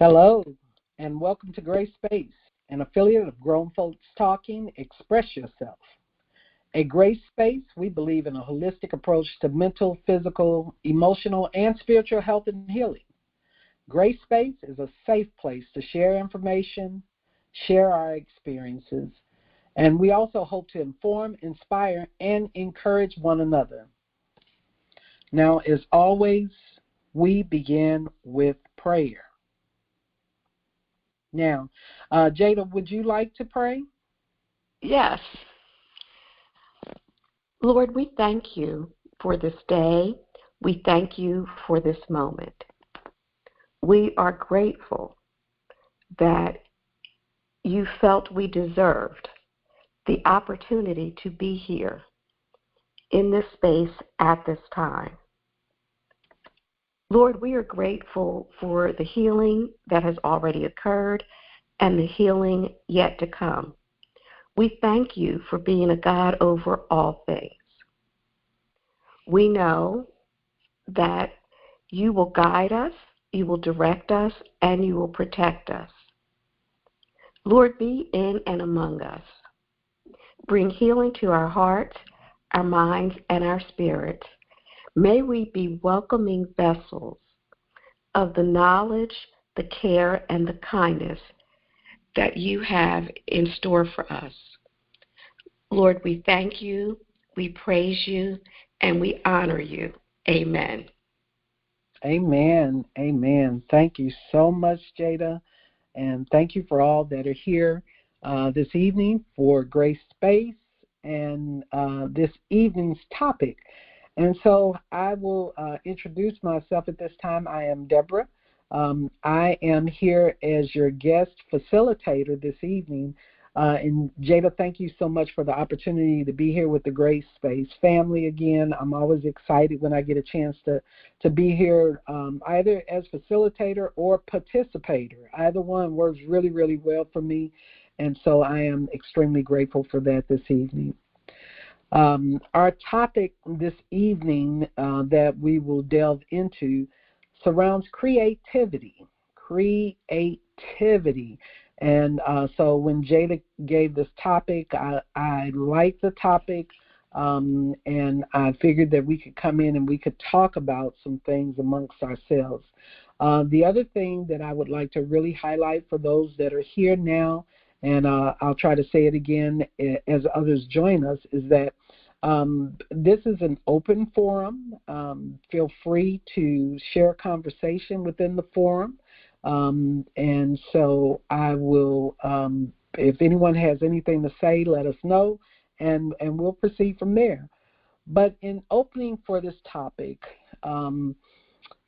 Hello, and welcome to Grace Space, an affiliate of Grown Folks Talking. Express yourself. At Grace Space, we believe in a holistic approach to mental, physical, emotional, and spiritual health and healing. Grace Space is a safe place to share information, share our experiences, and we also hope to inform, inspire, and encourage one another. Now, as always, we begin with prayer. Now, Jada, would you like to pray? Yes. Lord, we thank you for this day. We thank you for this moment. We are grateful that you felt we deserved the opportunity to be here in this space at this time. Lord, we are grateful for the healing that has already occurred and the healing yet to come. We thank you for being a God over all things. We know that you will guide us, you will direct us, and you will protect us. Lord, be in and among us. Bring healing to our hearts, our minds, and our spirits. May we be welcoming vessels of the knowledge, the care, and the kindness that you have in store for us. Lord, we thank you, we praise you, and we honor you. Amen. Amen. Amen. Thank you so much, Jada, and thank you for all that are here this evening for Grace Space and this evening's topic. And so I will introduce myself at this time. I am Debra. I am here as your guest facilitator this evening. And Jada, thank you so much for the opportunity to be here with the Grace Space family again. I'm always excited when I get a chance to be here either as facilitator or participator. Either one works really, really well for me. And so I am extremely grateful for that this evening. Our topic this evening that we will delve into surrounds creativity. And so when Jada gave this topic, I liked the topic, and I figured that we could come in and we could talk about some things amongst ourselves. The other thing that I would like to really highlight for those that are here now, and I'll try to say it again as others join us, is that this is an open forum. Feel free to share conversation within the forum. And so I will, if anyone has anything to say, let us know, and we'll proceed from there. But in opening for this topic,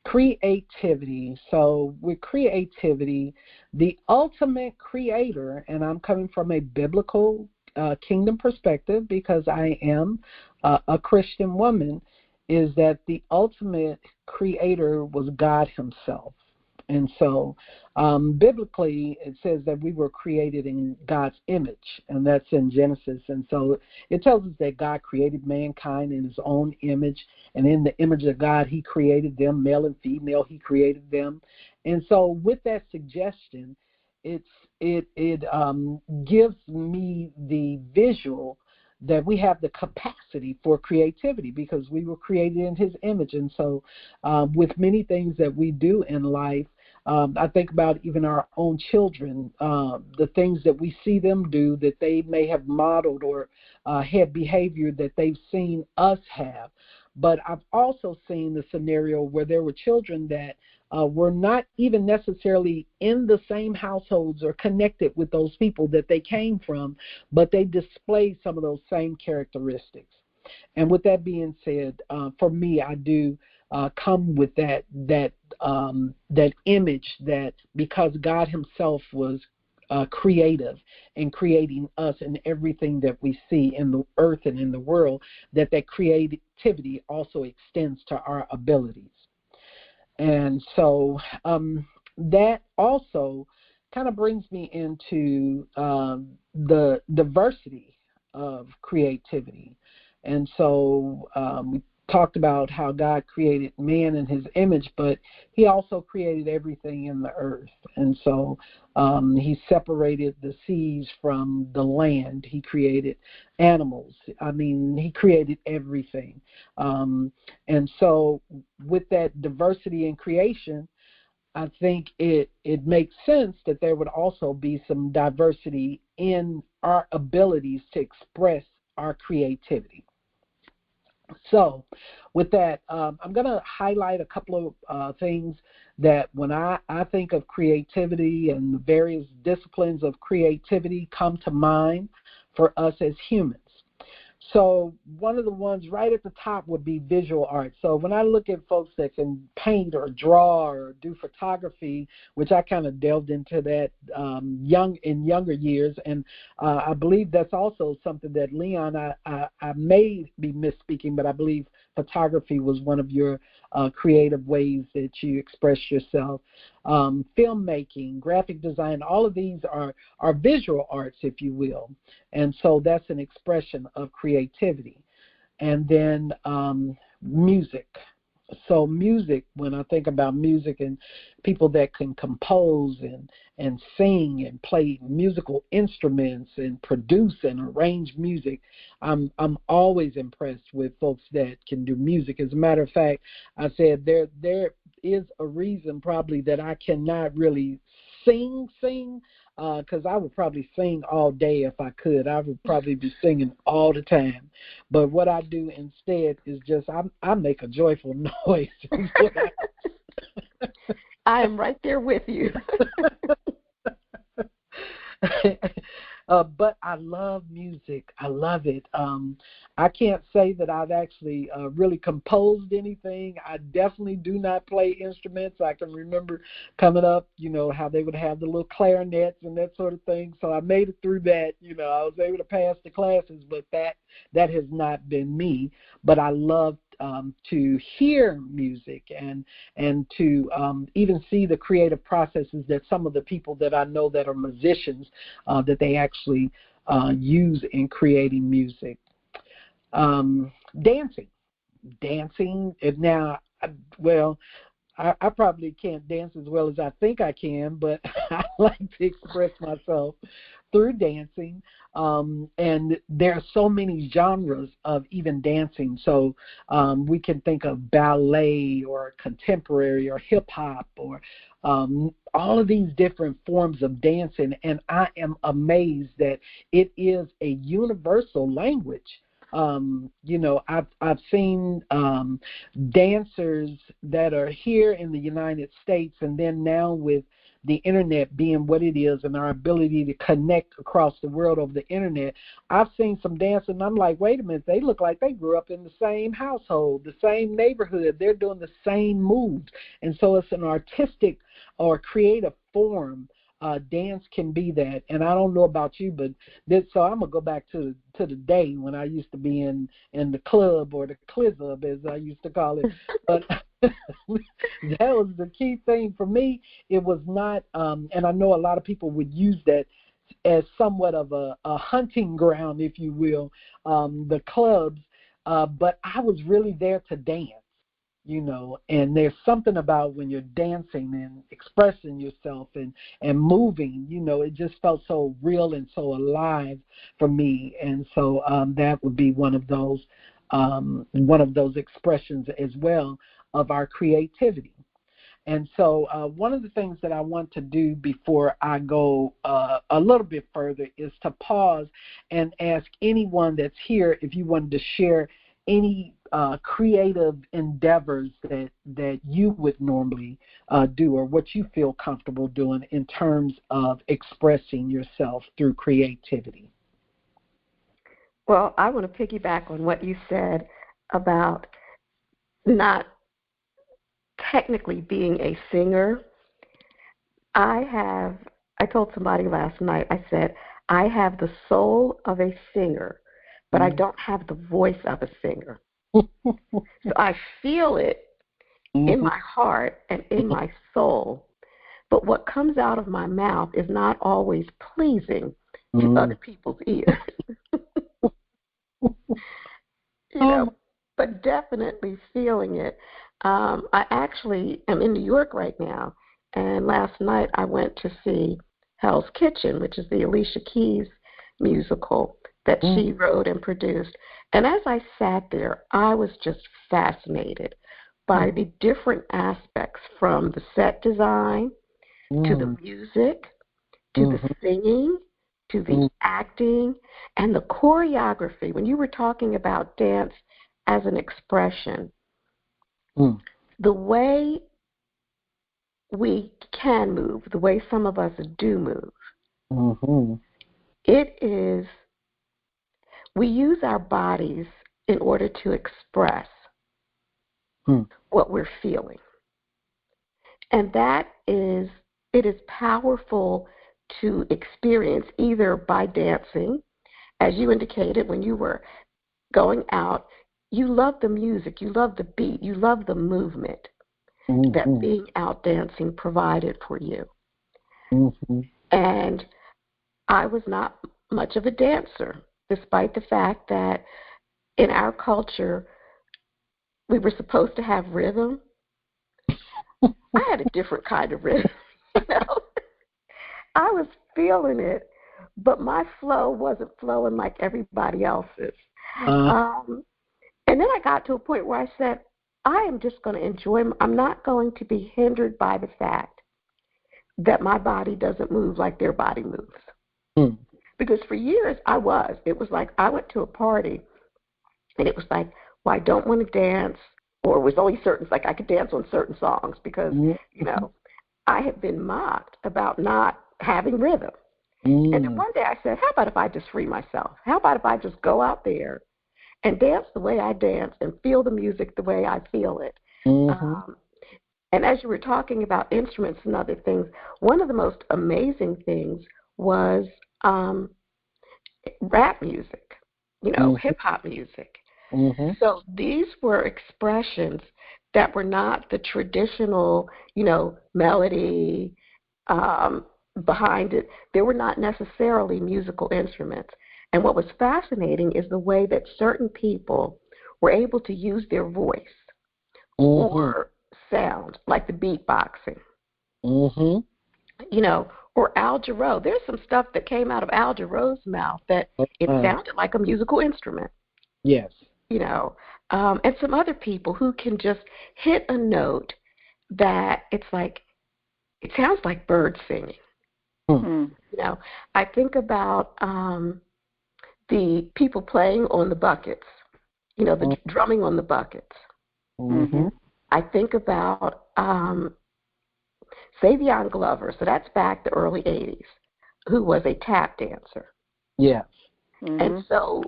creativity. So with creativity, the ultimate creator, and I'm coming from a biblical kingdom perspective because I am a Christian woman, is that the ultimate creator was God himself. And so biblically it says that we were created in God's image, and that's in Genesis. And so it tells us that God created mankind in his own image, and in the image of God he created them, male and female, he created them. And so with that suggestion, it gives me the visual that we have the capacity for creativity because we were created in his image. And so with many things that we do in life, I think about even our own children, the things that we see them do that they may have modeled or had behavior that they've seen us have. But I've also seen the scenario where there were children that were not even necessarily in the same households or connected with those people that they came from, but they displayed some of those same characteristics. And with that being said, for me, I do come with that image that because God himself was creative in creating us and everything that we see in the earth and in the world, that creativity also extends to our abilities. And so that also kind of brings me into the diversity of creativity. And so talked about how God created man in his image, but he also created everything in the earth. And so he separated the seas from the land. He created animals. I mean, he created everything. And so with that diversity in creation, I think it makes sense that there would also be some diversity in our abilities to express our creativity. So with that, I'm going to highlight a couple of things that when I think of creativity and the various disciplines of creativity come to mind for us as humans. So one of the ones right at the top would be visual art. So when I look at folks that can paint or draw or do photography, which I kind of delved into that in younger years, and I believe that's also something that Leon, I may be misspeaking, but I believe photography was one of your creative ways that you express yourself. Filmmaking, graphic design, all of these are visual arts, if you will. And so that's an expression of creativity. And then music. So music, when I think about music and people that can compose and sing and play musical instruments and produce and arrange music, I'm always impressed with folks that can do music. As a matter of fact, I said there is a reason probably that I cannot really sing, because I would probably sing all day if I could. I would probably be singing all the time. But what I do instead is just I make a joyful noise. I am right there with you. But I love music. I love it. I can't say that I've actually really composed anything. I definitely do not play instruments. I can remember coming up, how they would have the little clarinets and that sort of thing. So I made it through that. I was able to pass the classes, but that has not been me. But I love to hear music and to even see the creative processes that some of the people that I know that are musicians that they actually use in creating music. Dancing. Now, I probably can't dance as well as I think I can, but I like to express myself through dancing. And there are so many genres of even dancing. So we can think of ballet or contemporary or hip-hop or all of these different forms of dancing. And I am amazed that it is a universal language. I've seen dancers that are here in the United States, and then now with the internet being what it is and our ability to connect across the world over the internet, I've seen some dancers, and I'm like, wait a minute, they look like they grew up in the same household, the same neighborhood. They're doing the same moves. And so it's an artistic or creative form. Dance can be that, and I don't know about you, but so I'm gonna go back to the day when I used to be in the club or the clizub, as I used to call it. But that was the key thing for me. It was not, and I know a lot of people would use that as somewhat of a hunting ground, if you will, the clubs. But I was really there to dance. And there's something about when you're dancing and expressing yourself and moving, it just felt so real and so alive for me. And so that would be one of those expressions as well of our creativity. And so one of the things that I want to do before I go a little bit further is to pause and ask anyone that's here if you wanted to share any creative endeavors that you would normally do, or what you feel comfortable doing in terms of expressing yourself through creativity. Well, I want to piggyback on what you said about not technically being a singer. I told somebody last night, I said, I have the soul of a singer, but I don't have the voice of a singer. So I feel it in my heart and in my soul, but what comes out of my mouth is not always pleasing to other people's ears. But but definitely feeling it. I actually am in New York right now, and last night I went to see Hell's Kitchen, which is the Alicia Keys musical that she wrote and produced. And as I sat there, I was just fascinated by the different aspects, from the set design to the music to the singing to the acting and the choreography. When you were talking about dance as an expression, the way we can move, the way some of us do move, it is, we use our bodies in order to express what we're feeling. And that is, it is powerful to experience either by dancing, as you indicated when you were going out. You love the music, you love the beat, you love the movement that being out dancing provided for you. And I was not much of a dancer, despite the fact that in our culture we were supposed to have rhythm. I had a different kind of rhythm, you know. I was feeling it, but my flow wasn't flowing like everybody else's. And then I got to a point where I said, I am just going to enjoy, I'm not going to be hindered by the fact that my body doesn't move like their body moves. Because for years it was like I went to a party and it was like, well, I don't want to dance, or it was only certain, like I could dance on certain songs because, you know, I had been mocked about not having rhythm. And then one day I said, how about if I just free myself? How about if I just go out there and dance the way I dance and feel the music the way I feel it? And as you were talking about instruments and other things, one of the most amazing things was rap music, you know, hip-hop music. So these were expressions that were not the traditional, you know, melody behind it. They were not necessarily musical instruments. And what was fascinating is the way that certain people were able to use their voice or sound, like the beatboxing, you know, or Al Jarreau. There's some stuff that came out of Al Jarreau's mouth that it sounded like a musical instrument. Yes. You know, and some other people who can just hit a note that it's like, it sounds like birds singing. You know, I think about the people playing on the buckets, you know, the drumming on the buckets. I think about Savion Glover, so that's back the early 80s, who was a tap dancer. Yes. And so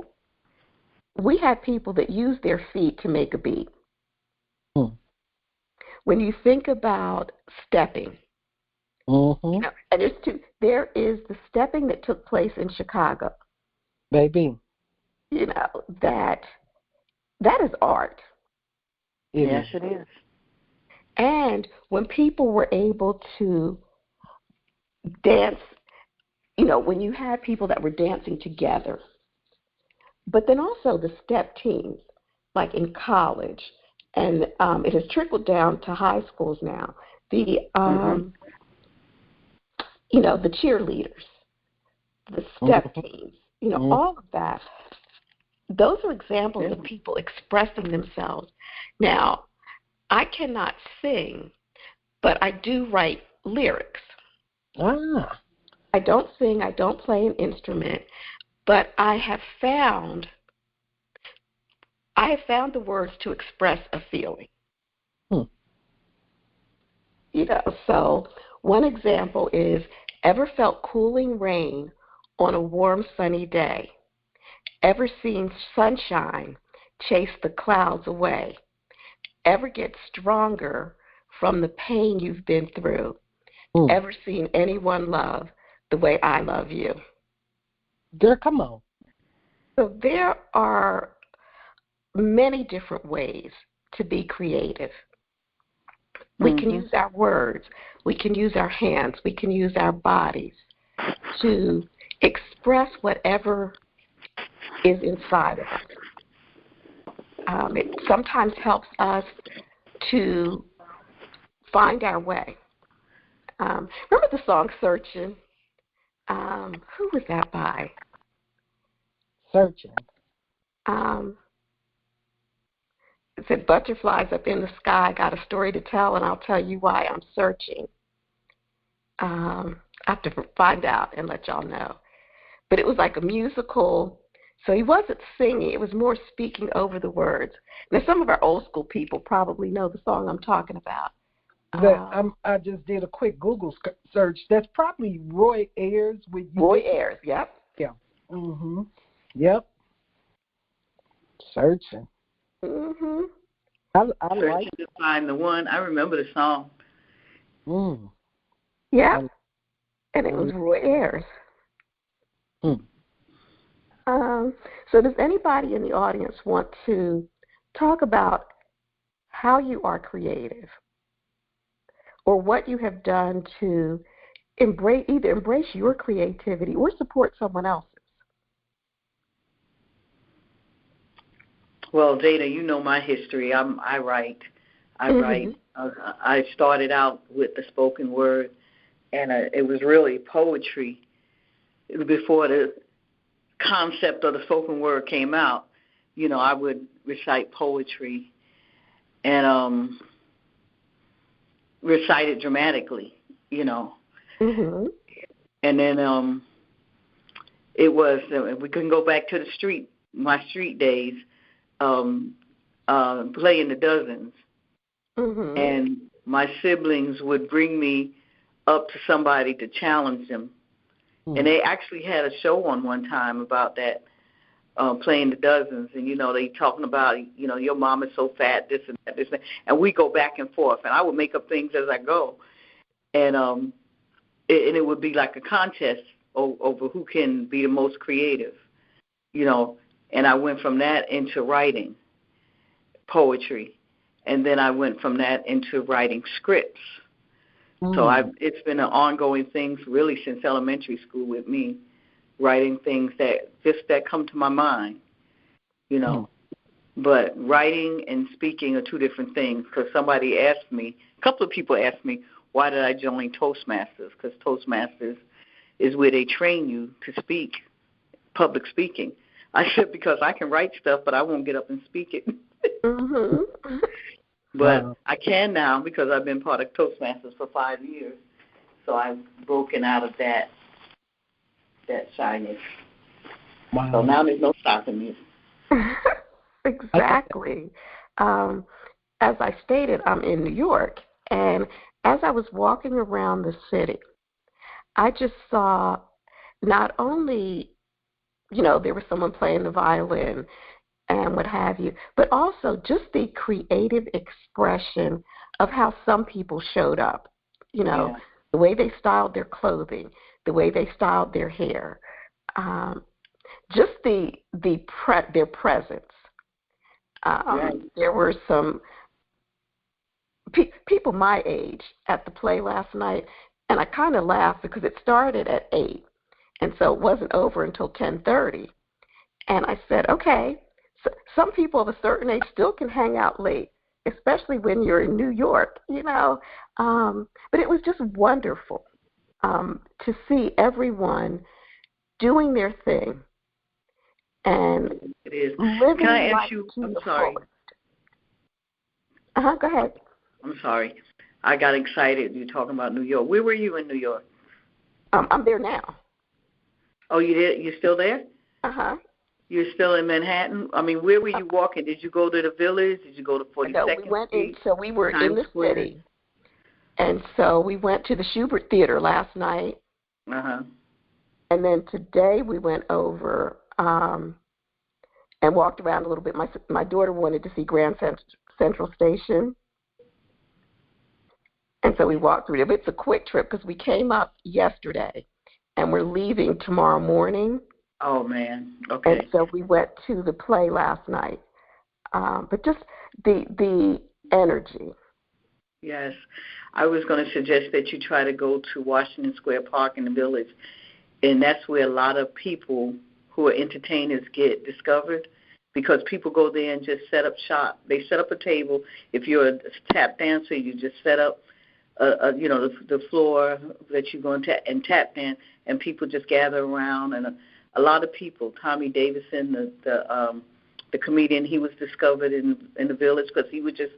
we had people that used their feet to make a beat. When you think about stepping, you know, and there is the stepping that took place in Chicago. Baby. You know, that is art. Yes, it is. And when people were able to dance, you know, when you had people that were dancing together, but then also the step teams, like in college, and it has trickled down to high schools now, the, you know, the cheerleaders, the step teams, you know, all of that. Those are examples of people expressing themselves. Now, I cannot sing, but I do write lyrics. I don't sing, I don't play an instrument, but I have found the words to express a feeling. You know, so one example is, ever felt cooling rain on a warm sunny day? Ever seen sunshine chase the clouds away? Ever get stronger from the pain you've been through? Ever seen anyone love the way I love you? There, come on. So there are many different ways to be creative. We can use our words, we can use our hands, we can use our bodies to express whatever is inside of us. It sometimes helps us to find our way. Remember the song Searching? Who was that by? Searching. It said, butterflies up in the sky, got a story to tell, and I'll tell you why I'm searching. I have to find out and let y'all know. But it was like a musical, so he wasn't singing. It was more speaking over the words. Now, some of our old school people probably know the song I'm talking about. I just did a quick Google search. That's probably Roy Ayers with you. Roy Ayers, yep. Yeah. Mm-hmm. Yep. Searching. Mm-hmm. I Searching like to find the one. I remember the song. Mm. Yeah. And it was Roy Ayers. Mm. So does anybody in the audience want to talk about how you are creative or what you have done to either embrace your creativity or support someone else's? Well, Jada, you know my history. I write. I started out with the spoken word, and it was really poetry. Before the concept of the spoken word came out, I would recite poetry and recite it dramatically, Mm-hmm. And then it was we couldn't go back to my street days, playing the dozens. Mm-hmm. And my siblings would bring me up to somebody to challenge them. Mm-hmm. And they actually had a show on one time about that, playing the dozens. And, they talking about, your mom is so fat, this and that, this and that. And we go back and forth. And I would make up things as I go. And it would be like a contest over who can be the most creative, And I went from that into writing poetry. And then I went from that into writing scripts. So it's been an ongoing thing really since elementary school with me, writing things that come to my mind, But writing and speaking are two different things, because a couple of people asked me, why did I join Toastmasters? Because Toastmasters is where they train you to speak, public speaking. I said, because I can write stuff, but I won't get up and speak it. Mm-hmm. But I can now, because I've been part of Toastmasters for 5 years. So I've broken out of that shyness. Wow. So now there's no stopping me. Exactly. As I stated, I'm in New York, and as I was walking around the city, I just saw not only, there was someone playing the violin and what have you, but also just the creative expression of how some people showed up, Yeah. The way they styled their clothing, the way they styled their hair, just their presence. Right. There were some people my age at the play last night, and I kind of laughed because it started at 8, and so it wasn't over until 10:30. And I said, okay, so some people of a certain age still can hang out late, especially when you're in New York, But it was just wonderful to see everyone doing their thing and it is. living Can I life ask you? to I'm the sorry. fullest. Go ahead. I'm sorry. I got excited. You're talking about New York. Where were you in New York? I'm there now. Oh, you did? You're still there? Uh-huh. You're still in Manhattan? I mean, where were you walking? Did you go to the Village? Did you go to 42nd No, we went Street? so we were Times in the Square? city. And so we went to the Schubert Theater last night. Uh-huh. And then today we went over and walked around a little bit. My daughter wanted to see Grand Central Station. And so we walked through it. It's a quick trip because we came up yesterday and we're leaving tomorrow morning. Oh, man. Okay. And so we went to the play last night. But just the energy. Yes. I was going to suggest that you try to go to Washington Square Park in the Village, and that's where a lot of people who are entertainers get discovered. because people go there and just set up shop. They set up a table. If you're a tap dancer, you just set up, the floor that you're going to and tap dance, and people just gather around. And a lot of people. Tommy Davidson, the comedian, he was discovered in the Village because he would just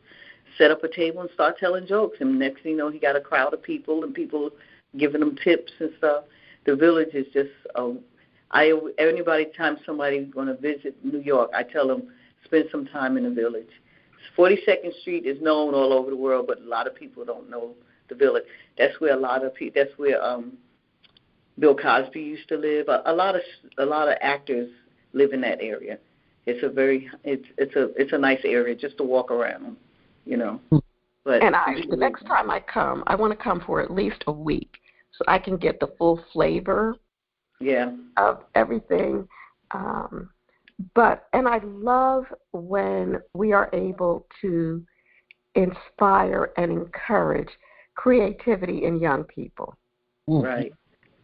set up a table and start telling jokes. And next thing you know, he got a crowd of people and people giving them tips and stuff. The Village is just anytime somebody's going to visit New York, I tell them spend some time in the Village. 42nd Street is known all over the world, but a lot of people don't know the Village. That's where Bill Cosby used to live. A lot of actors live in that area. It's a nice area just to walk around, But the next time I come, I want to come for at least a week so I can get the full flavor of everything. And I love when we are able to inspire and encourage creativity in young people. Right.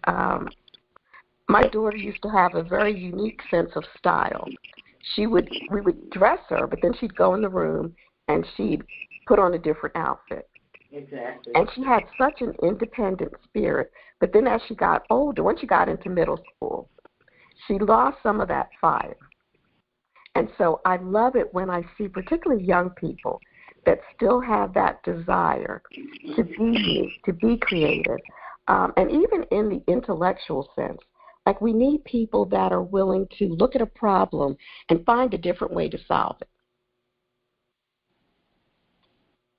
My daughter used to have a very unique sense of style. We would dress her, but then she'd go in the room and she'd put on a different outfit. Exactly. And she had such an independent spirit. But then as she got older, once she got into middle school, she lost some of that fire. And so I love it when I see particularly young people that still have that desire to be unique, to be creative, and even in the intellectual sense. Like we need people that are willing to look at a problem and find a different way to solve it.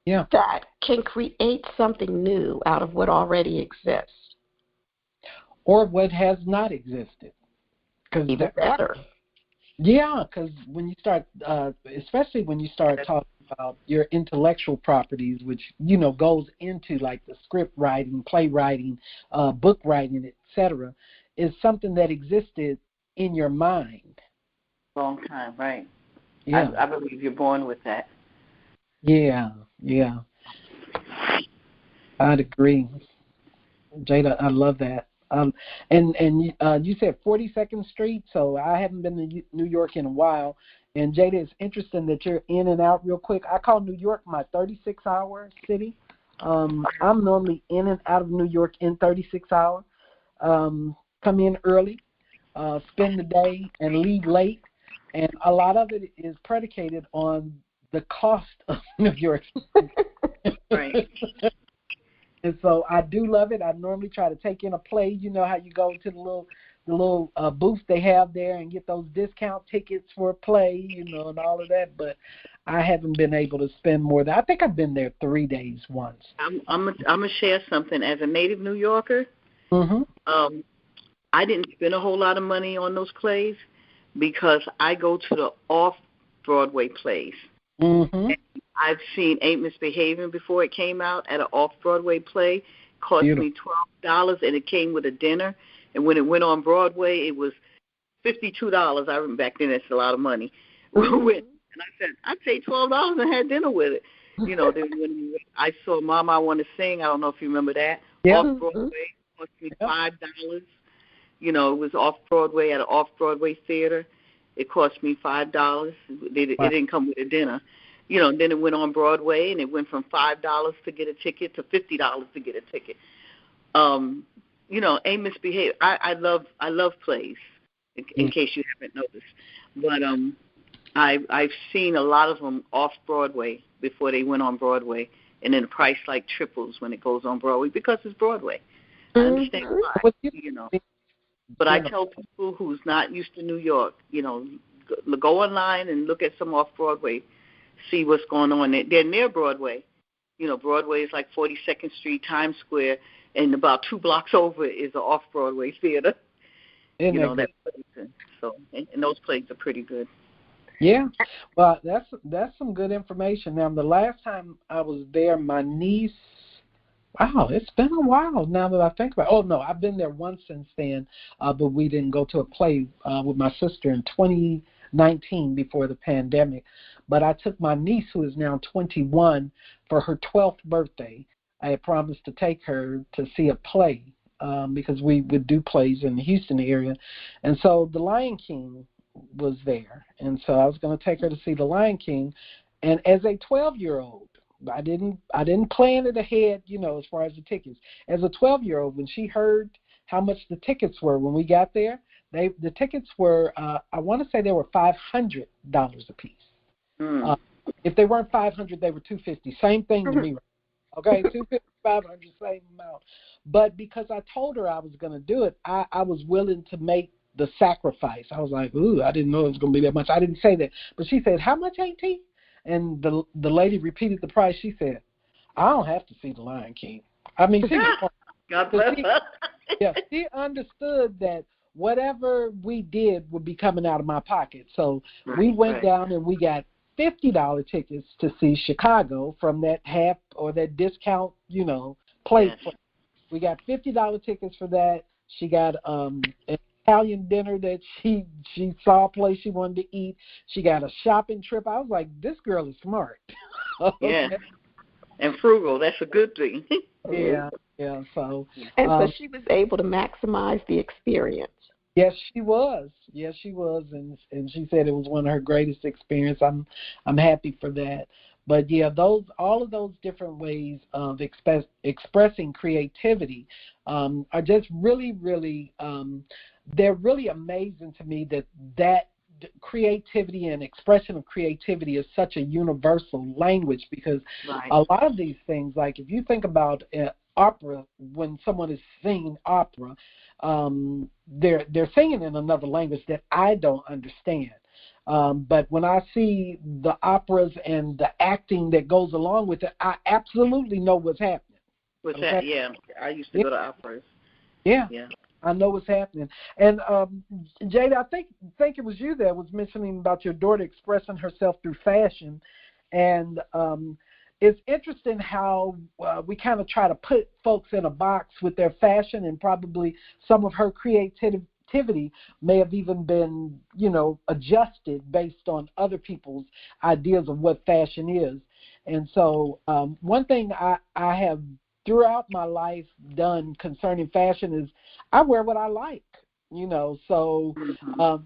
Yeah. That can create something new out of what already exists. Or what has not existed. Even better. Yeah, because when you start, especially when you start talking about your intellectual properties, which, goes into like the script writing, playwriting, book writing, etc., is something that existed in your mind. Long time, right. Yeah. I believe you're born with that. Yeah. I'd agree. Jada, I love that. And you said 42nd Street, so I haven't been to New York in a while. And Jada, it's interesting that you're in and out real quick. I call New York my 36-hour city. I'm normally in and out of New York in 36 hours. Come in early, spend the day, and leave late. And a lot of it is predicated on the cost of New York. Right. And so I do love it. I normally try to take in a play. You know how you go to the little booth they have there and get those discount tickets for a play, and all of that. But I haven't been able to spend more than I think I've been there 3 days once. I'm gonna share something. As a native New Yorker, I didn't spend a whole lot of money on those plays because I go to the off-Broadway plays. Mm-hmm. I've seen Ain't Misbehaving before it came out at an off-Broadway play. It cost me $12, and it came with a dinner. And when it went on Broadway, it was $52. I remember back then that's a lot of money. Mm-hmm. And I said, I paid $12 and had dinner with it. Then when I saw Mama I Want to Sing, I don't know if you remember that. Yeah. Off-Broadway, it cost me $5. It was off-Broadway at an off-Broadway theater. It cost me $5. It didn't come with a dinner. Then it went on Broadway, and it went from $5 to get a ticket to $50 to get a ticket. Ain't Misbehaved. I love plays, in case you haven't noticed. But I've seen a lot of them off Broadway before they went on Broadway, and then the price like triples when it goes on Broadway because it's Broadway. I understand why, But I tell people who's not used to New York, go online and look at some off Broadway, see what's going on. They're near Broadway. Broadway is like 42nd Street, Times Square, and about 2 blocks over is an off-Broadway theater. That place. And those plays are pretty good. Yeah, well, that's some good information. Now, the last time I was there, my niece. Wow, it's been a while now that I think about it. Oh, no, I've been there once since then, but we didn't go to a play with my sister in 2019 before the pandemic. But I took my niece, who is now 21, for her 12th birthday. I had promised to take her to see a play because we would do plays in the Houston area. And so The Lion King was there, and so I was going to take her to see The Lion King. And as a 12-year-old, I didn't plan it ahead, as far as the tickets. As a 12-year-old, when she heard how much the tickets were when we got there, the tickets were, I want to say they were $500 a piece. Mm. If they weren't $500, they were $250. Same thing to me. Okay, $250, $500, same amount. But because I told her I was going to do it, I was willing to make the sacrifice. I was like, ooh, I didn't know it was going to be that much. I didn't say that. But she said, how much, AT? And the lady repeated the price. She said, I don't have to see The Lion King. I mean, God bless her. Yeah, she understood that whatever we did would be coming out of my pocket. So we went down and we got $50 tickets to see Chicago from that half or that discount, plate. Yes. We got $50 tickets for that. She got an Italian dinner that she saw a place she wanted to eat. She got a shopping trip. I was like, this girl is smart. Yeah. And frugal. That's a good thing. Yeah. So so she was able to maximize the experience. Yes, she was. And she said it was one of her greatest experiences. I'm happy for that. But yeah, all of those different ways of expressing creativity are just really, really, they're really amazing to me that creativity and expression of creativity is such a universal language, because a lot of these things, like if you think about opera, when someone is singing opera, they're singing in another language that I don't understand. But when I see the operas and the acting that goes along with it, I absolutely know what's happening. Yeah, I used to go to operas. Yeah. I know what's happening. And Jada, I think it was you that was mentioning about your daughter expressing herself through fashion. And it's interesting how we kind of try to put folks in a box with their fashion, and probably some of her creativity may have even been, adjusted based on other people's ideas of what fashion is. And so one thing I have throughout my life done concerning fashion is I wear what I like, so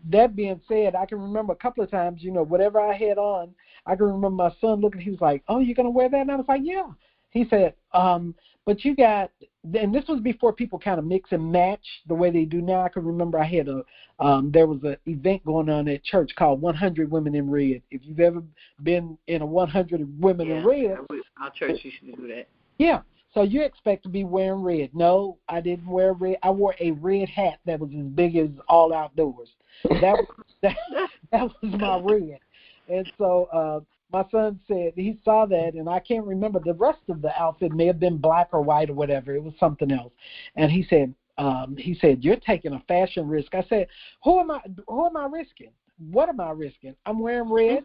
that being said, I can remember a couple of times, whatever I had on, I can remember my son looking, he was like, oh, you're going to wear that? And I was like, yeah. He said, but you got, and this was before people kind of mix and match the way they do now. I can remember I had there was an event going on at church called 100 Women in Red. If you've ever been in a 100 Women in Red. Our church used to do that. Yeah. So you expect to be wearing red. No, I didn't wear red. I wore a red hat that was as big as all outdoors. That was my red. And so my son said he saw that, and I can't remember. The rest of the outfit may have been black or white or whatever. It was something else. And he said, you're taking a fashion risk. I said, who am I risking? What am I risking? I'm wearing red,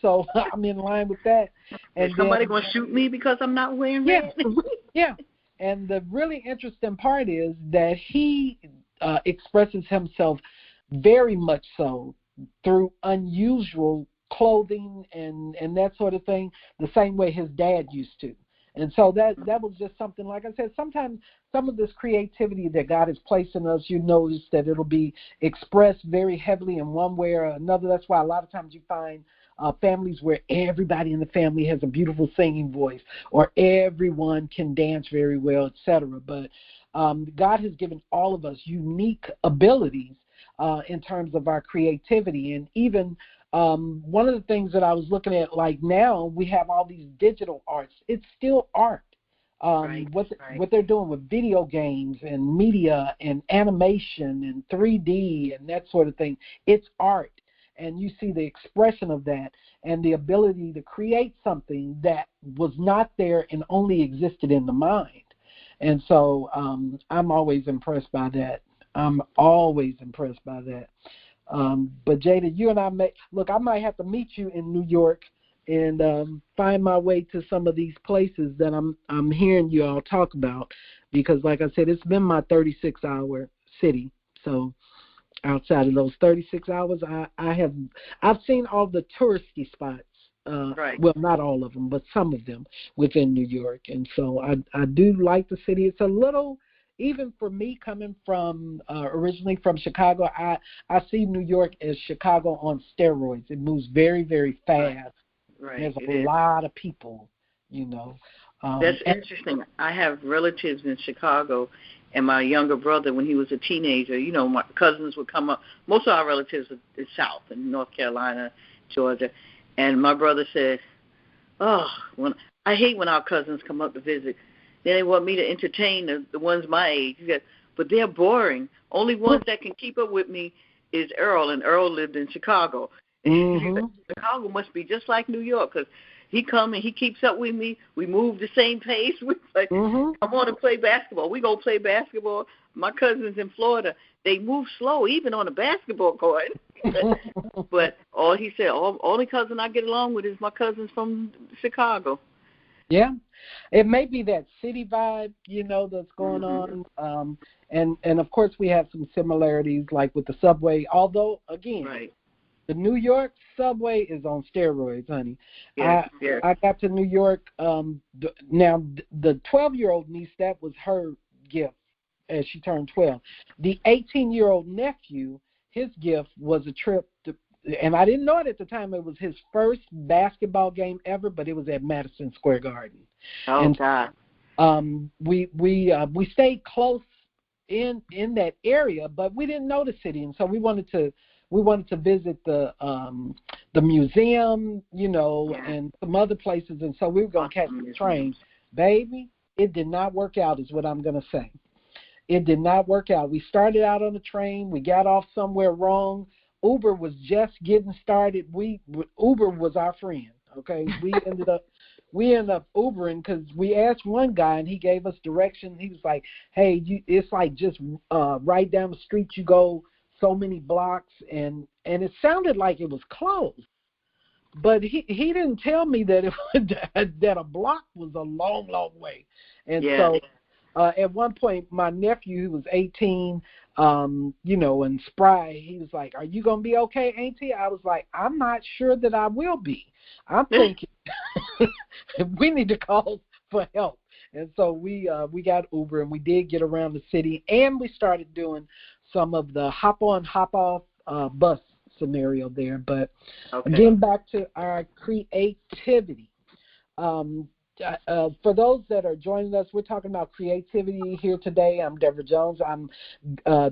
so I'm in line with that. And is somebody going to shoot me because I'm not wearing red? Yeah. And the really interesting part is that he expresses himself very much so through unusual clothing and that sort of thing, the same way his dad used to. And so that was just something, like I said, sometimes some of this creativity that God has placed in us, you notice that it'll be expressed very heavily in one way or another. That's why a lot of times you find families where everybody in the family has a beautiful singing voice, or everyone can dance very well, etc. But God has given all of us unique abilities in terms of our creativity. And even one of the things that I was looking at, like now we have all these digital arts. It's still art. What they're doing with video games and media and animation and 3D and that sort of thing, it's art. And you see the expression of that and the ability to create something that was not there and only existed in the mind. And so I'm always impressed by that. But Jada, you and I I might have to meet you in New York and find my way to some of these places that I'm hearing you all talk about, because like I said, it's been my 36-hour city. So outside of those 36 hours, I've seen all the touristy spots. Well, not all of them, but some of them within New York. And so I do like the city. It's a little even for me coming from originally from Chicago, I see New York as Chicago on steroids. It moves very, very fast. Right. There's a lot of people, you know. That's interesting. I have relatives in Chicago, and my younger brother, when he was a teenager, you know, my cousins would come up. Most of our relatives are south in North Carolina, Georgia, and my brother said, "Oh, I hate when our cousins come up to visit. Then they want me to entertain the ones my age. He said, but they're boring. Only ones that can keep up with me is Earl, and Earl lived in Chicago. Mm-hmm. Chicago must be just like New York, because he come and he keeps up with me. We move the same pace. We like, come on and play basketball. We go play basketball. My cousins in Florida, they move slow, even on a basketball court. But he said, only cousin I get along with is my cousins from Chicago. Yeah, it may be that city vibe, you know, that's going on. And of course we have some similarities, like with the subway. Although, again, the New York subway is on steroids, honey. Yeah, I got to New York. Now, the 12-year-old niece, that was her gift as she turned 12. The 18-year-old nephew, his gift was a trip to, and I didn't know it at the time, it was his first basketball game ever, but it was at Madison Square Garden. Oh, and, God. We stayed close in that area, but we didn't know the city, and so we wanted to visit the museum, you know, and some other places, and so we were going to catch the train. Baby, it did not work out, is what I'm going to say. It did not work out. We started out on the train. We got off somewhere wrong. Uber was just getting started. Uber was our friend, okay? We ended up Ubering because we asked one guy, and he gave us directions. He was like, hey, it's like just right down the street you go so many blocks, and it sounded like it was closed. But he didn't tell me that that a block was a long, long way. And so at one point, my nephew, who was 18, you know, and spry, he was like, are you going to be okay, Auntie? I was like, I'm not sure that I will be. I'm thinking we need to call for help. And so we got Uber, and we did get around the city, and we started doing some of the hop-on, hop-off bus scenario there. But getting back to our creativity, for those that are joining us, we're talking about creativity here today. I'm Debra Jones. I'm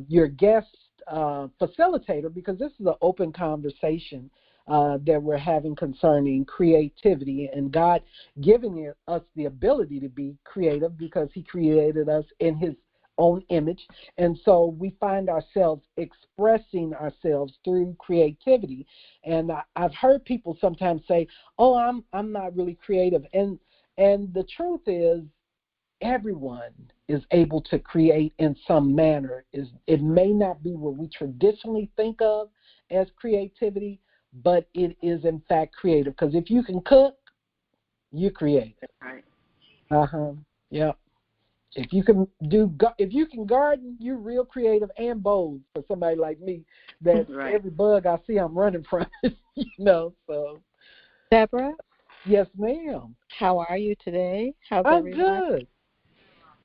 your guest facilitator, because this is an open conversation that we're having concerning creativity and God giving us the ability to be creative because he created us in his own image. And so we find ourselves expressing ourselves through creativity. And I've heard people sometimes say, oh, I'm not really creative. And the truth is, everyone is able to create in some manner. It may not be what we traditionally think of as creativity, but it is in fact creative. Because if you can cook, you're creative. Right. Yep. If you can garden, you're real creative and bold for somebody like me. That every bug I see, I'm running from it. You know. So, Debra. Yes, ma'am. How are you today? How's I'm everyone? good.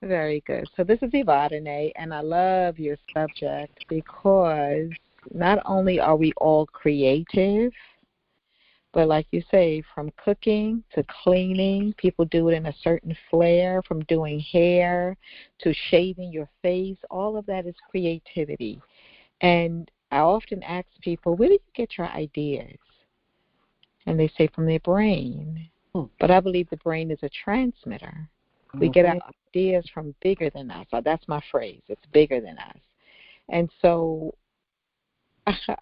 Very good. So this is Ivadine, and I love your subject because not only are we all creative, but like you say, from cooking to cleaning, people do it in a certain flair, from doing hair to shaving your face, all of that is creativity. And I often ask people, where do you get your ideas? And they say from their brain. But I believe the brain is a transmitter. We get our ideas from bigger than us. That's my phrase. It's bigger than us. And so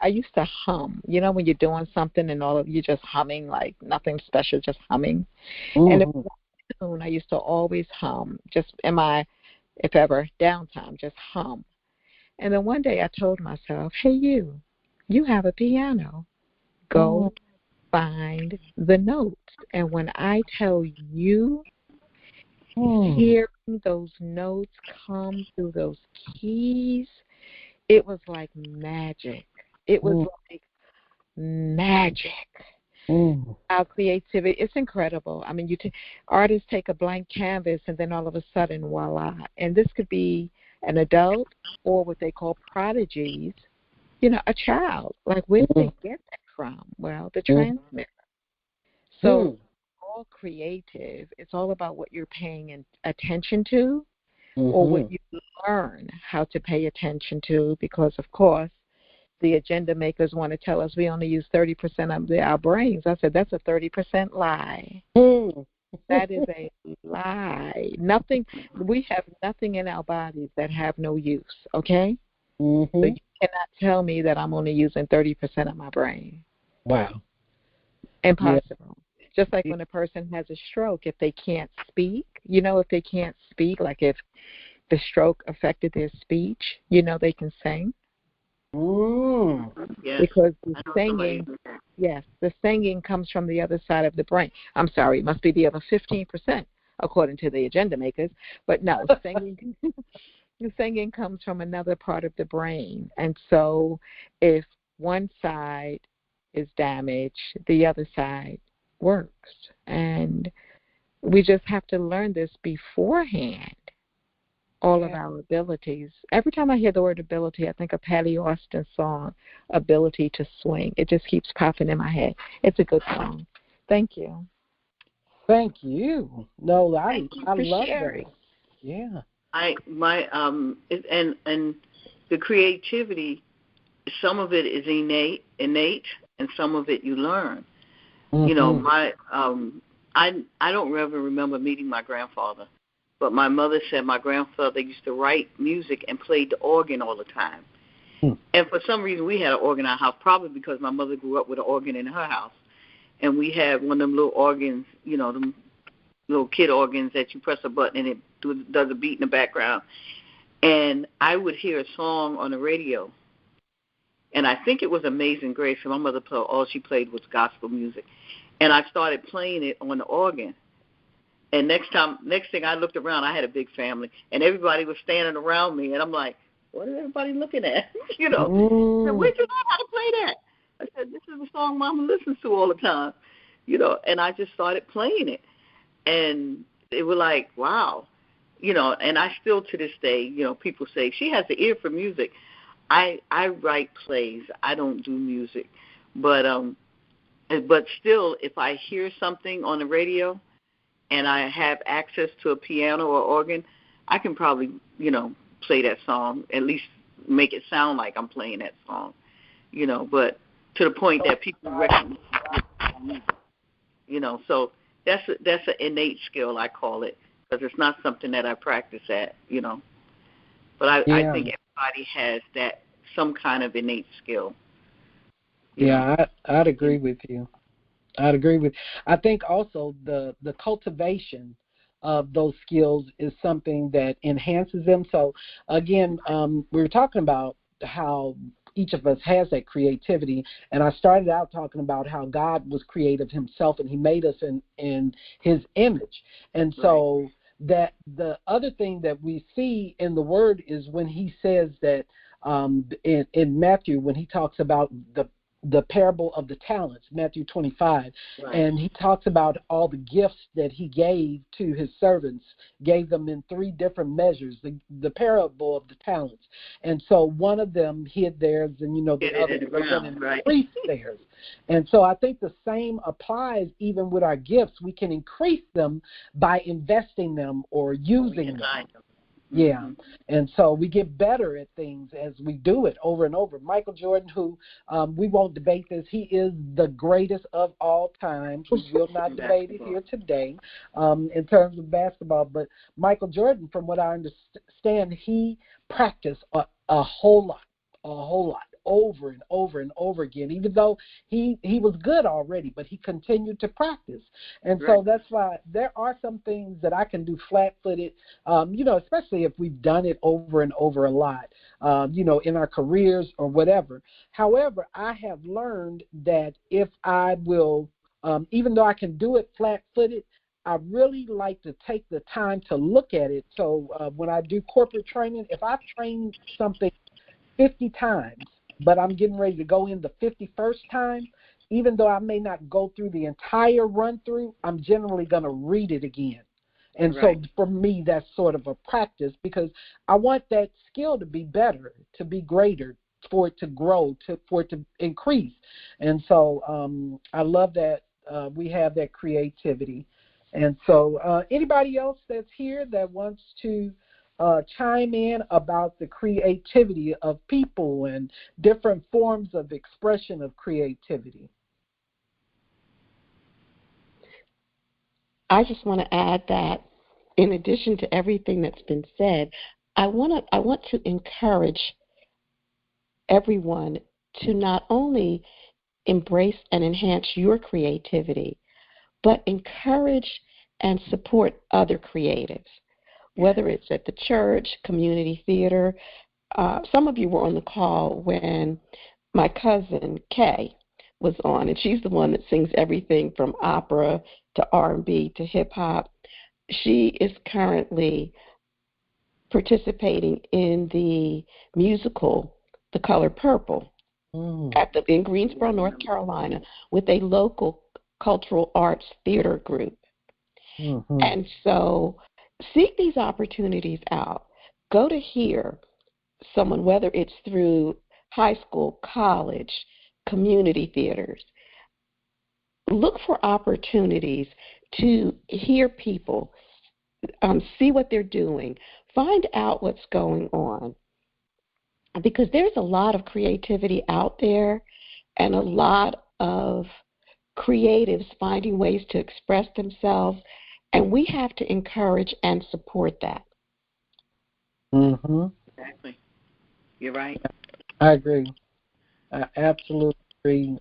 I used to hum. You know, when you're doing something and you're just humming, like nothing special, just humming. And if I used to always hum, just in my, if ever, downtime, just hum. And then one day I told myself, hey, you have a piano. Go find the notes. And when I tell you, hearing those notes come through those keys, it was like magic. It was like magic. Our creativity, it's incredible. I mean, artists take a blank canvas and then all of a sudden, voila. And this could be an adult, or what they call prodigies, a child. Like, where did they get that from? Well, the transmitter. So all creative. It's all about what you're paying attention to, or what you learn how to pay attention to, because, of course, the agenda makers want to tell us we only use 30% of our brains. I said, that's a 30% lie. That is a lie. We have nothing in our bodies that have no use, okay? So you cannot tell me that I'm only using 30% of my brain. Wow. Impossible. Yeah. Just like when a person has a stroke, if they can't speak, if they can't speak, like if the stroke affected their speech, they can sing. Yes. Because the singing comes from the other side of the brain. I'm sorry, it must be the other 15%, according to the agenda makers. But no, the singing comes from another part of the brain. And so if one side is damaged, the other side works. And we just have to learn this beforehand. All of our abilities. Every time I hear the word ability, I think of Patty Austin's song, Ability to Swing. It just keeps popping in my head. It's a good song. Thank you. Thank you. No, I love sharing. that. Yeah. And the creativity, some of it is innate, and some of it you learn. I don't ever remember meeting my grandfather. But my mother said my grandfather used to write music and played the organ all the time. And for some reason, we had an organ in our house, probably because my mother grew up with an organ in her house. And we had one of them little organs, them little kid organs that you press a button and it does a beat in the background. And I would hear a song on the radio. And I think it was Amazing Grace. And my mother, all she played was gospel music. And I started playing it on the organ. And next thing I looked around, I had a big family, and everybody was standing around me, and I'm like, what is everybody looking at? I said, where'd you learn how to play that? I said, this is the song Mama listens to all the time, and I just started playing it. And they were like, wow, and I still to this day, people say, she has the ear for music. I write plays. I don't do music. But still, if I hear something on the radio, and I have access to a piano or organ, I can probably, play that song, at least make it sound like I'm playing that song, but to the point that people recognize music, so that's an innate skill, I call it, because it's not something that I practice at, but I think everybody has that, some kind of innate skill. I'd agree with you. I think also the cultivation of those skills is something that enhances them. So again, we were talking about how each of us has that creativity, and I started out talking about how God was creative himself and he made us in his image. And so that the other thing that we see in the word is when he says that in Matthew, when he talks about the parable of the talents, Matthew 25, and he talks about all the gifts that he gave to his servants, gave them in 3 different measures, the parable of the talents. And so one of them hid theirs, and the other one increased theirs. And so I think the same applies even with our gifts. We can increase them by investing them or using them. Yeah, and so we get better at things as we do it over and over. Michael Jordan, who we won't debate this, he is the greatest of all time. We will not debate it here today in terms of basketball. But Michael Jordan, from what I understand, he practiced a whole lot, over and over and over again, even though he was good already, but he continued to practice. And so that's why there are some things that I can do flat-footed, especially if we've done it over and over a lot, in our careers or whatever. However, I have learned that if I will, even though I can do it flat-footed, I really like to take the time to look at it. So when I do corporate training, if I've trained something 50 times, but I'm getting ready to go in the 51st time, even though I may not go through the entire run-through, I'm generally going to read it again. And Right. so for me, that's sort of a practice because I want that skill to be better, to be greater, for it to grow, for it to increase. And so I love that we have that creativity. And so anybody else that's here that wants to chime in about the creativity of people and different forms of expression of creativity? I just want to add that in addition to everything that's been said, I want to encourage everyone to not only embrace and enhance your creativity, but encourage and support other creatives, whether it's at the church, community theater. Some of you were on the call when my cousin Kay was on, and she's the one that sings everything from opera to R&B to hip hop. She is currently participating in the musical The Color Purple in Greensboro, North Carolina, with a local cultural arts theater group. Mm-hmm. And so seek these opportunities out. Go to hear someone, whether it's through high school, college, community theaters. Look for opportunities to hear people, see what they're doing, find out what's going on. Because there's a lot of creativity out there and a lot of creatives finding ways to express themselves, and we have to encourage and support that. Mm-hmm. Exactly. You're right. I agree. I absolutely agree.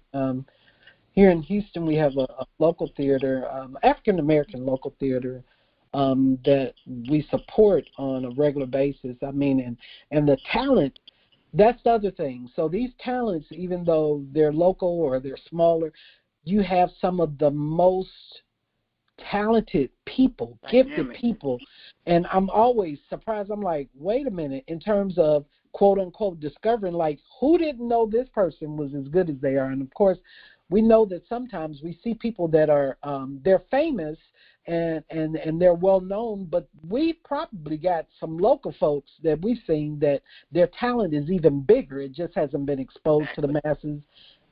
Here in Houston, we have a local theater, African American local theater, that we support on a regular basis. I mean, and the talent, that's the other thing. So these talents, even though they're local or they're smaller, you have some of the most talented people, gifted people. And I'm always surprised. I'm like, wait a minute, in terms of quote unquote discovering, like, who didn't know this person was as good as they are? And of course, we know that sometimes we see people that are they're famous and they're well known, but we've probably got some local folks that we've seen that their talent is even bigger. It just hasn't been exposed to the masses.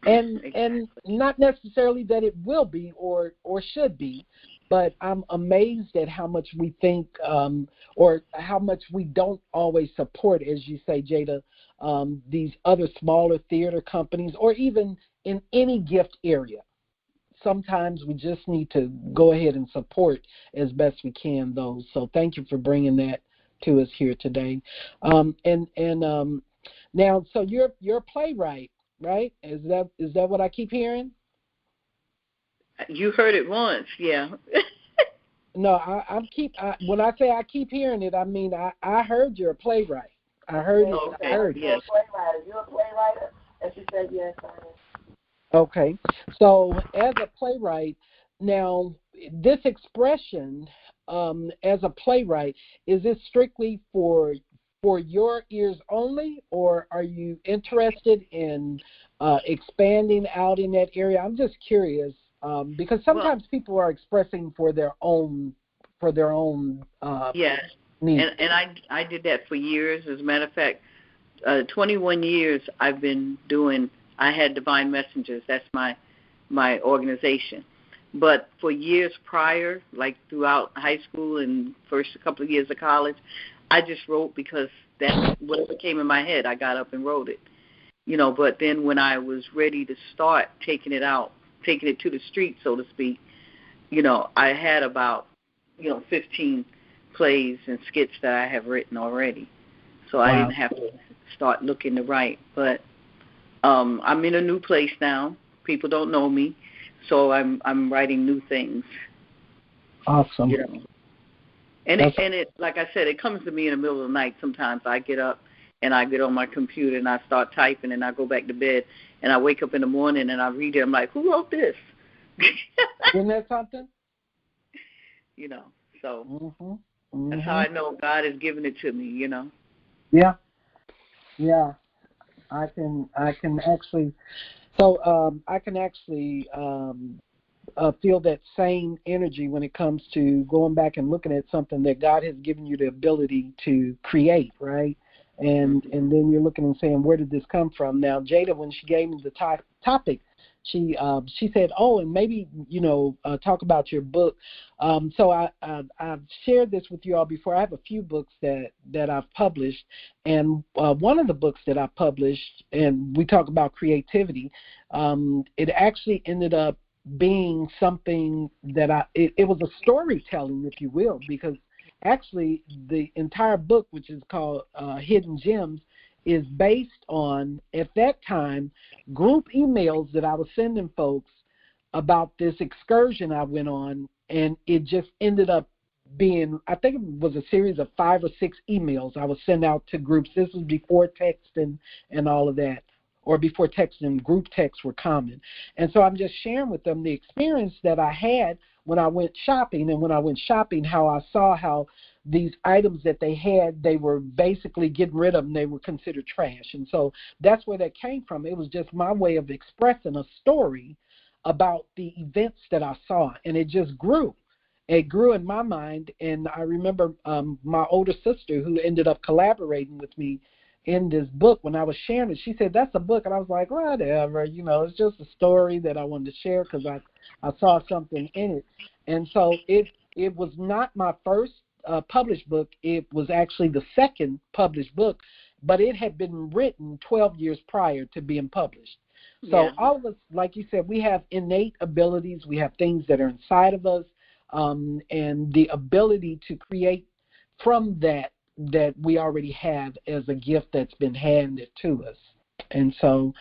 And not necessarily that it will be or should be, but I'm amazed at how much we think or how much we don't always support, as you say, Jada, these other smaller theater companies or even in any gift area. Sometimes we just need to go ahead and support as best we can those. So thank you for bringing that to us here today. Now, so you're a playwright, right? Is that what I keep hearing? You heard it once, yeah. No, when I say I keep hearing it, I mean I heard you're a playwright. I heard it. Okay. I heard yes. You're a playwright? And she said, yes, I am. Okay. So as a playwright, now this expression as a playwright, is it strictly for your ears only, or are you interested in expanding out in that area? I'm just curious because sometimes people are expressing for their own yes. needs. And I did that for years. As a matter of fact, 21 years I've been doing. I had Divine Messengers. That's my organization. But for years prior, like throughout high school and first couple of years of college, I just wrote because that's whatever came in my head. I got up and wrote it, But then when I was ready to start taking it to the street, so to speak, I had about 15 plays and skits that I have written already. So I didn't have to start looking to write, but. I'm in a new place now. People don't know me, so I'm writing new things. Awesome. And it like I said, it comes to me in the middle of the night. Sometimes I get up and I get on my computer and I start typing and I go back to bed and I wake up in the morning and I read it. I'm like, who wrote this? Isn't that something? So Mm-hmm. That's how I know God has given it to me. Yeah. Yeah. I can actually feel that same energy when it comes to going back and looking at something that God has given you the ability to create, right? And then you're looking and saying, where did this come from? Now, Jada, when she gave me the topic, she said, oh, and maybe, talk about your book. So I've shared this with you all before. I have a few books that I've published, and one of the books that I published, and we talk about creativity, it actually ended up being something that it was a storytelling, if you will, because actually the entire book, which is called Hidden Gems, is based on, at that time, group emails that I was sending folks about this excursion I went on, and it just ended up being, I think it was a series of 5 or 6 emails I would send out to groups. This was before text and all of that, or before text and group texts were common. And so I'm just sharing with them the experience that I had when I went shopping, and when I went shopping, how I saw how these items that they had, they were basically getting rid of them. They were considered trash. And so that's where that came from. It was just my way of expressing a story about the events that I saw, and it just grew. It grew in my mind, and I remember my older sister, who ended up collaborating with me in this book, when I was sharing it, she said, that's a book. And I was like, whatever, it's just a story that I wanted to share because I saw something in it. And so it was not my first published book. It was actually the second published book, but it had been written 12 years prior to being published. So all of us, like you said, we have innate abilities. We have things that are inside of us, and the ability to create from that we already have as a gift that's been handed to us. And so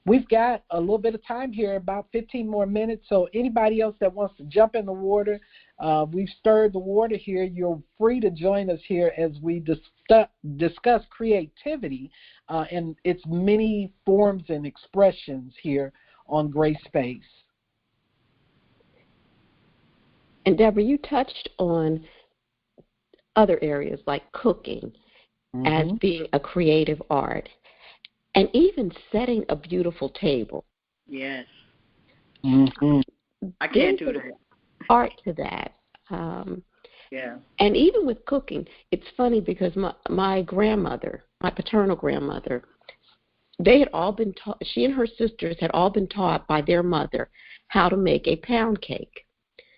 we've got a little bit of time here, about 15 more minutes. So anybody else that wants to jump in the water, we've stirred the water here. You're free to join us here as we discuss creativity and its many forms and expressions here on Grace Space. And Debra, you touched on other areas like cooking as being a creative art, and even setting a beautiful table. Yes. I can't do that. Art to that. And even with cooking, it's funny because my grandmother, my paternal grandmother, they had all been taught, she and her sisters had all been taught by their mother how to make a pound cake.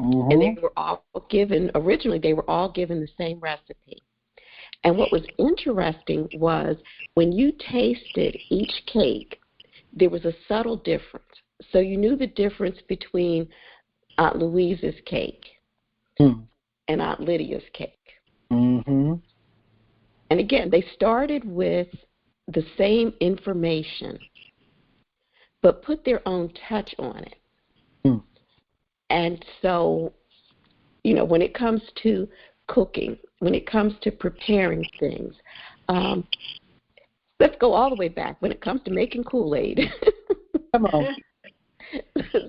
And they were all given, originally they were all given the same recipe. And what was interesting was when you tasted each cake, there was a subtle difference. So you knew the difference between Aunt Louise's cake and Aunt Lydia's cake. And again, they started with the same information, but put their own touch on it. And so, when it comes to cooking, when it comes to preparing things, let's go all the way back. When it comes to making Kool-Aid. Come on.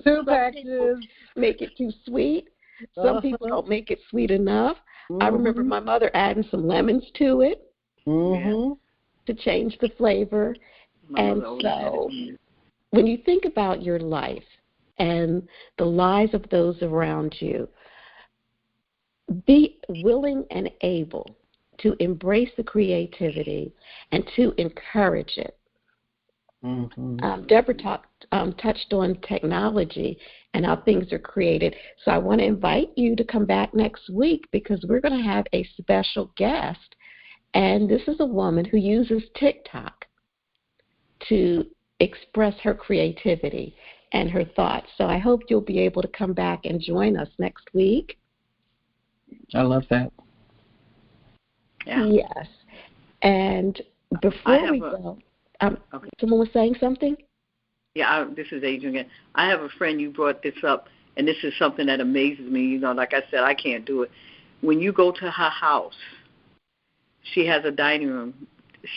Two packages. Make it too sweet. Some people don't make it sweet enough. I remember my mother adding some lemons to it to change the flavor. And so when you think about your life and the lives of those around you, be willing and able to embrace the creativity and to encourage it. Debra touched on technology and how things are created. So I want to invite you to come back next week because we're going to have a special guest. And this is a woman who uses TikTok to express her creativity and her thoughts. So I hope you'll be able to come back and join us next week. I love that. Yeah. Yes. And before we go, someone was saying something? Yeah, this is Adrian again. I have a friend, you brought this up, and this is something that amazes me. Like I said, I can't do it. When you go to her house, she has a dining room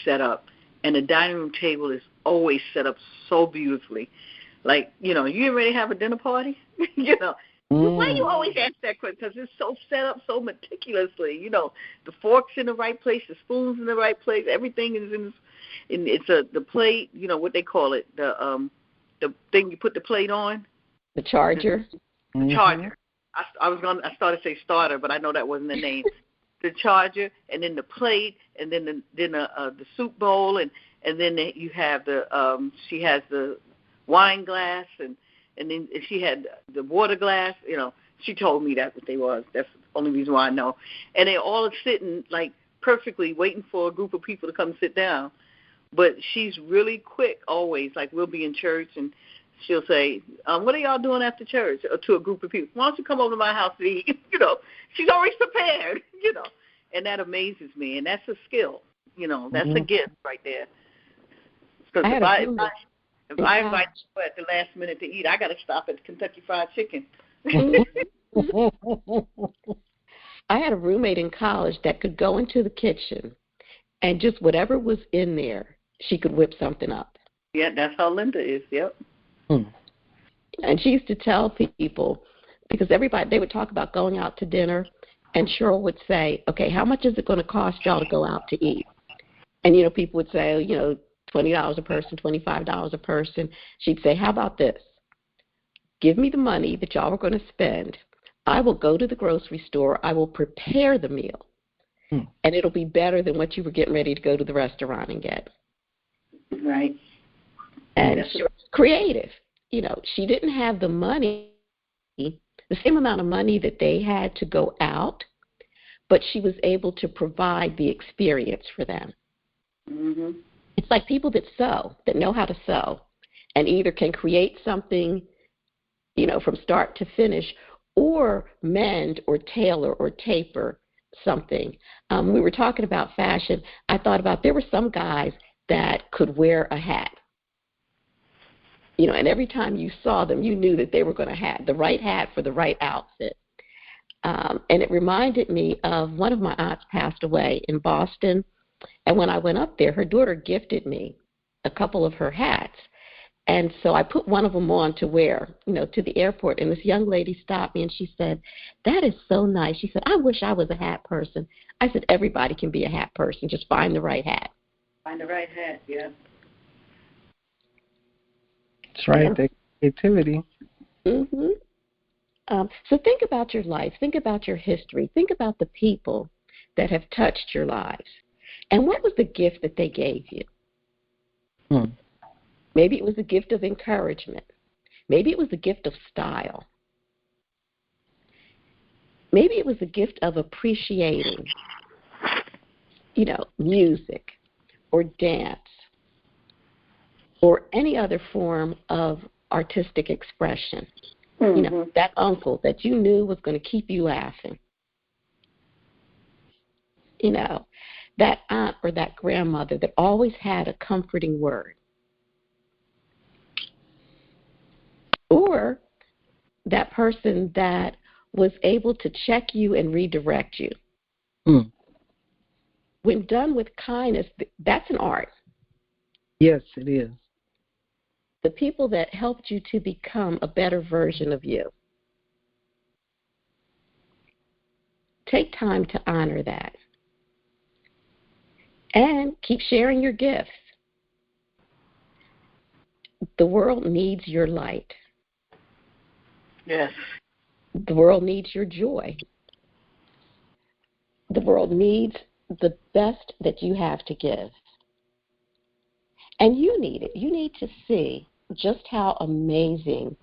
set up, and the dining room table is always set up so beautifully. Like, you already have a dinner party? Why do you always ask that question? Because it's so set up so meticulously. The forks in the right place, the spoons in the right place, everything is in it's the plate. What they call it, the thing you put the plate on. The Charger. The Charger. I started to say starter, but I know that wasn't the name. The Charger, and then the plate, and then the soup bowl, and then you have she has the wine glass, and then she had the water glass. You know, she told me that's what they was. That's the only reason why I know. And they all are sitting like perfectly, waiting for a group of people to come sit down. But she's really quick always. Like we'll be in church and she'll say, what are y'all doing after church? Or to a group of people. Why don't you come over to my house to eat? You know, she's always prepared, you know. And that amazes me. And that's a skill. You know, that's a gift right there. Because if I invite you at the last minute to eat, I got to stop at Kentucky Fried Chicken. I had a roommate in college that could go into the kitchen and just whatever was in there, she could whip something up. Yeah, that's how Linda is, yep. And she used to tell people, because they would talk about going out to dinner, and Cheryl would say, okay, how much is it going to cost y'all to go out to eat? And, you know, people would say, you know, $20 a person, $25 a person. She'd say, how about this? Give me the money that y'all are going to spend. I will go to the grocery store. I will prepare the meal. And it'll be better than what you were getting ready to go to the restaurant and get. Right. And she was creative. You know, she didn't have the money, the same amount of money that they had to go out, but she was able to provide the experience for them. Mm-hmm. It's like people that sew, that know how to sew, and either can create something, you know, from start to finish, or mend or tailor or taper something. We were talking about fashion. I thought about there were some guys that could wear a hat. You know, and every time you saw them, you knew that they were going to have the right hat for the right outfit. And it reminded me of one of my aunts passed away in Boston. And when I went up there, her daughter gifted me a couple of her hats. And so I put one of them on to wear, you know, to the airport. And this young lady stopped me and she said, that is so nice. She said, I wish I was a hat person. I said, everybody can be a hat person. Just find the right hat. Find the right hat, yeah. That's right, the creativity. Mm-hmm. So think about your life. Think about your history. Think about the people that have touched your lives. And what was the gift that they gave you? Maybe it was a gift of encouragement. Maybe it was a gift of style. Maybe it was a gift of appreciating, you know, music or dance or any other form of artistic expression. You know, that uncle that you knew was going to keep you laughing. You know, that aunt or that grandmother that always had a comforting word. Or that person that was able to check you and redirect you. When done with kindness, that's an art. Yes, it is. The people that helped you to become a better version of you. Take time to honor that. And keep sharing your gifts. The world needs your light. Yes. The world needs your joy. The world needs the best that you have to give. And you need it. You need to see just how amazing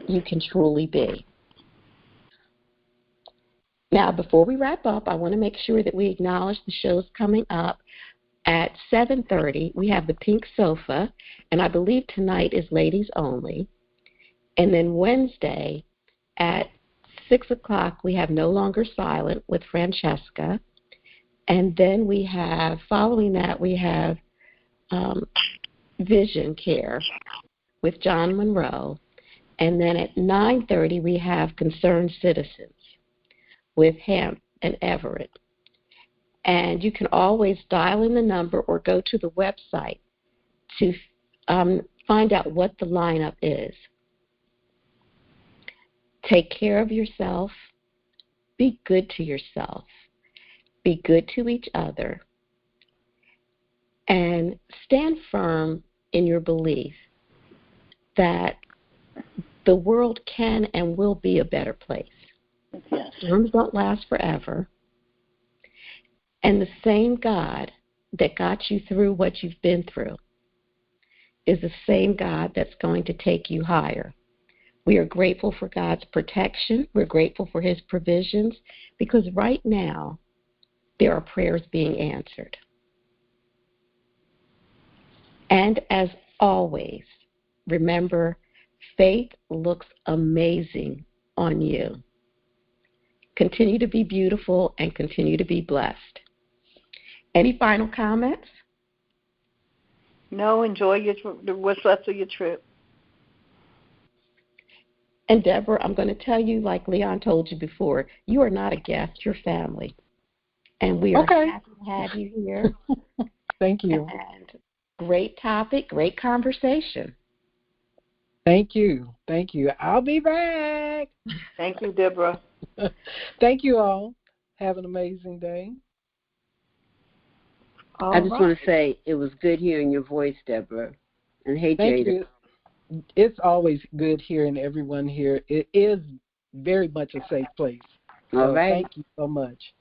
you can truly be. Now, before we wrap up, I want to make sure that we acknowledge the shows coming up. At 7:30, we have the Pink Sofa, and I believe tonight is ladies only. And then Wednesday at 6 o'clock, we have No Longer Silent with Francesca. And then we have, following that, we have Vision Care with John Monroe. And then at 9:30, we have Concerned Citizens with Hemp and Everett. And you can always dial in the number or go to the website to find out what the lineup is. Take care of yourself. Be good to yourself. Be good to each other. And stand firm in your belief that the world can and will be a better place. Yes. Storms don't last forever. And the same God that got you through what you've been through is the same God that's going to take you higher. We are grateful for God's protection. We're grateful for his provisions, because right now there are prayers being answered. And as always, remember, faith looks amazing on you. Continue to be beautiful and continue to be blessed. Any final comments? No, enjoy what's left of your trip. And Deborah, I'm going to tell you, like Leon told you before, you are not a guest, you're family. And we are happy to have you here. Thank you. And great topic, great conversation. Thank you. Thank you. I'll be back. Thank you, Debra. Thank you all. Have an amazing day. I just want to say it was good hearing your voice, Debra. And hey, Thank Jada. you. It's always good hearing everyone here. It is very much a safe place. All right. Thank you so much.